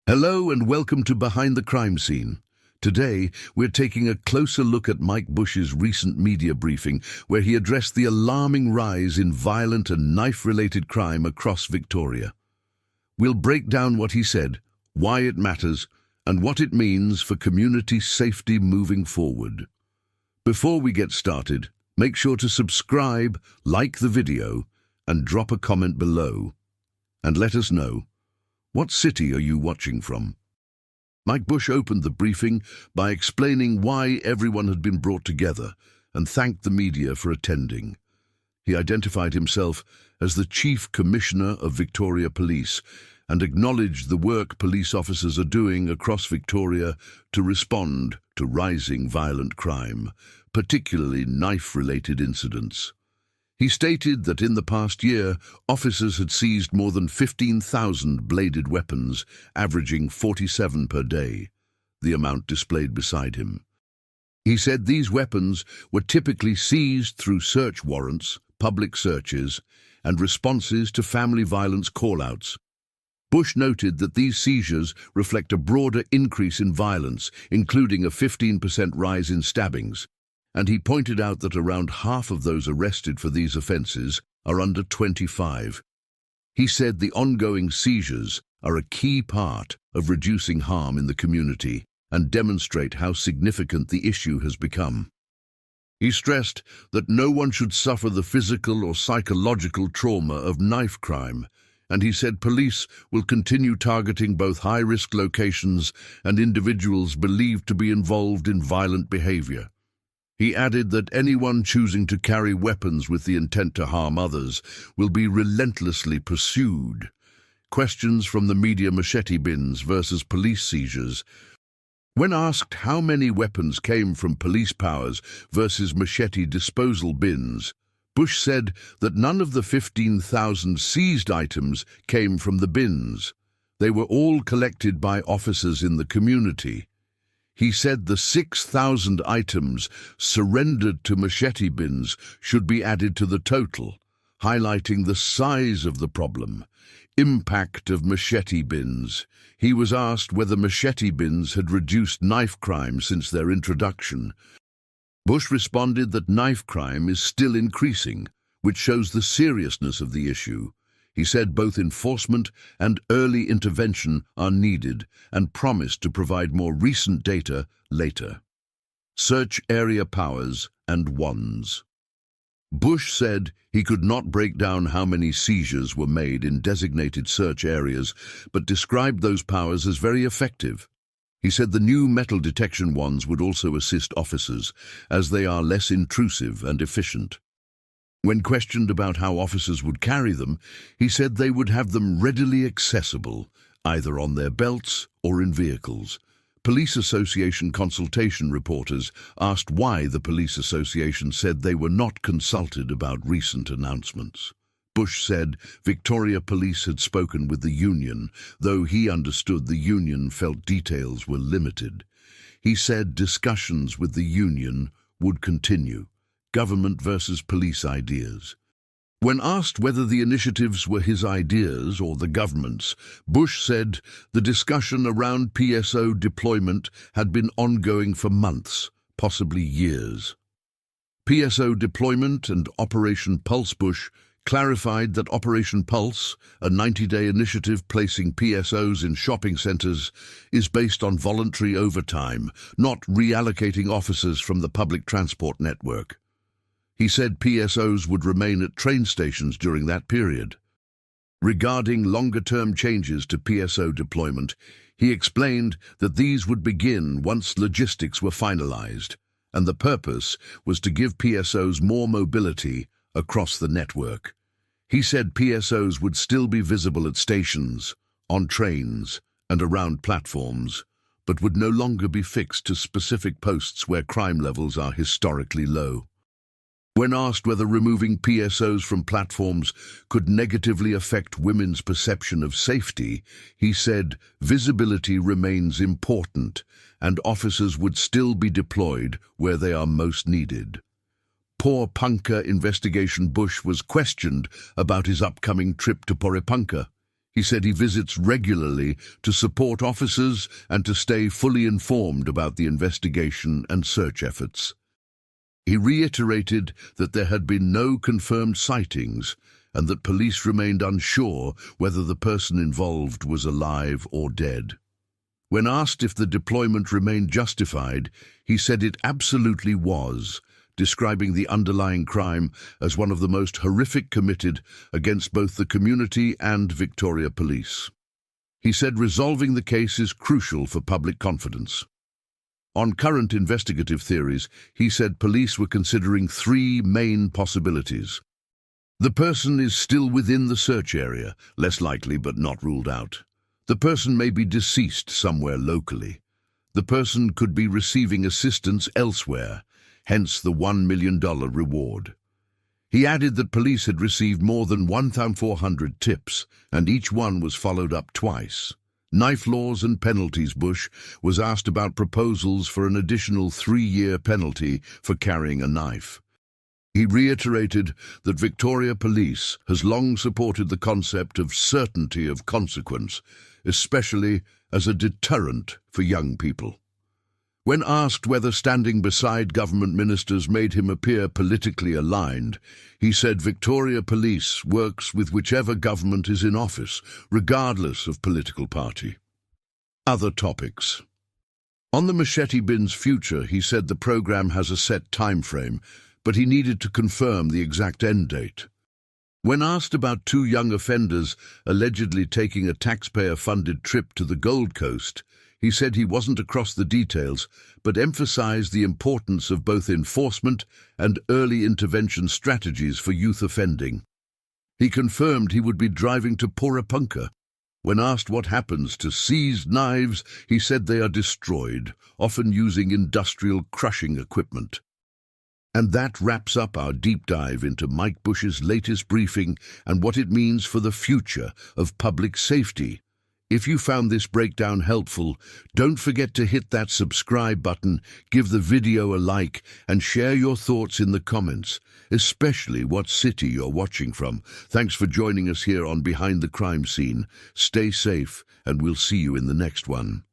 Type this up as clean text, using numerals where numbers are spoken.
Hello and welcome to Behind the Crime Scene. Today, we're taking a closer look at Mike Bush's recent media briefing where he addressed the alarming rise in violent and knife-related crime across Victoria. We'll break down what he said, why it matters, and what it means for community safety moving forward. Before we get started, make sure to subscribe, like the video, and drop a comment below. And let us know, what city are you watching from? Mike Bush opened the briefing by explaining why everyone had been brought together and thanked the media for attending. He identified himself as the Chief Commissioner of Victoria Police and acknowledged the work police officers are doing across Victoria to respond to rising violent crime, particularly knife-related incidents. He stated that in the past year, officers had seized more than 15,000 bladed weapons, averaging 47 per day, the amount displayed beside him. He said these weapons were typically seized through search warrants, public searches, and responses to family violence call-outs. Bush noted that these seizures reflect a broader increase in violence, including a 15% rise in stabbings, and he pointed out that around half of those arrested for these offences are under 25. He said the ongoing seizures are a key part of reducing harm in the community and demonstrate how significant the issue has become. He stressed that no one should suffer the physical or psychological trauma of knife crime, and he said police will continue targeting both high-risk locations and individuals believed to be involved in violent behaviour. He added that anyone choosing to carry weapons with the intent to harm others will be relentlessly pursued. Questions from the media: machete bins versus police seizures. When asked how many weapons came from police powers versus machete disposal bins, Bush said that none of the 15,000 seized items came from the bins. They were all collected by officers in the community. He said the 6,000 items surrendered to machete bins should be added to the total, highlighting the size of the problem. Impact of machete bins. He was asked whether machete bins had reduced knife crime since their introduction. Bush responded that knife crime is still increasing, which shows the seriousness of the issue. He said both enforcement and early intervention are needed and promised to provide more recent data later. Search area powers and wands. Bush said he could not break down how many seizures were made in designated search areas, but described those powers as very effective. He said the new metal detection wands would also assist officers, as they are less intrusive and efficient. When questioned about how officers would carry them, he said they would have them readily accessible, either on their belts or in vehicles. Police Association consultation reporters asked why the Police Association said they were not consulted about recent announcements. Bush said Victoria Police had spoken with the union, though he understood the union felt details were limited. He said discussions with the union would continue. Government versus police ideas. When asked whether the initiatives were his ideas or the government's, Bush said the discussion around PSO deployment had been ongoing for months, possibly years. PSO deployment and Operation Pulse. Bush clarified that Operation Pulse, a 90-day initiative placing PSOs in shopping centres, is based on voluntary overtime, not reallocating officers from the public transport network. He said PSOs would remain at train stations during that period. Regarding longer-term changes to PSO deployment, he explained that these would begin once logistics were finalized, and the purpose was to give PSOs more mobility across the network. He said PSOs would still be visible at stations, on trains, and around platforms, but would no longer be fixed to specific posts where crime levels are historically low. When asked whether removing PSOs from platforms could negatively affect women's perception of safety, he said visibility remains important and officers would still be deployed where they are most needed. Porepunkah investigation. Bush was questioned about his upcoming trip to Porepunkah. He said he visits regularly to support officers and to stay fully informed about the investigation and search efforts. He reiterated that there had been no confirmed sightings and that police remained unsure whether the person involved was alive or dead. When asked if the deployment remained justified, he said it absolutely was, describing the underlying crime as one of the most horrific committed against both the community and Victoria Police. He said resolving the case is crucial for public confidence. On current investigative theories, he said police were considering 3 main possibilities. The person is still within the search area, less likely but not ruled out. The person may be deceased somewhere locally. The person could be receiving assistance elsewhere, hence the $1 million reward. He added that police had received more than 1,400 tips, and each one was followed up twice. Knife Laws and Penalties Bush was asked about proposals for an additional 3-year penalty for carrying a knife. He reiterated that Victoria Police has long supported the concept of certainty of consequence, especially as a deterrent for young people. When asked whether standing beside government ministers made him appear politically aligned, he said Victoria Police works with whichever government is in office, regardless of political party. Other topics. On the machete bin's future, he said the program has a set time frame, but he needed to confirm the exact end date. When asked about 2 young offenders allegedly taking a taxpayer-funded trip to the Gold Coast, he said he wasn't across the details, but emphasized the importance of both enforcement and early intervention strategies for youth offending. He confirmed he would be driving to Porepunkah. When asked what happens to seized knives, he said they are destroyed, often using industrial crushing equipment. And that wraps up our deep dive into Mike Bush's latest briefing and what it means for the future of public safety. If you found this breakdown helpful, don't forget to hit that subscribe button, give the video a like, and share your thoughts in the comments, especially what city you're watching from. Thanks for joining us here on Behind the Crime Scene. Stay safe, and we'll see you in the next one.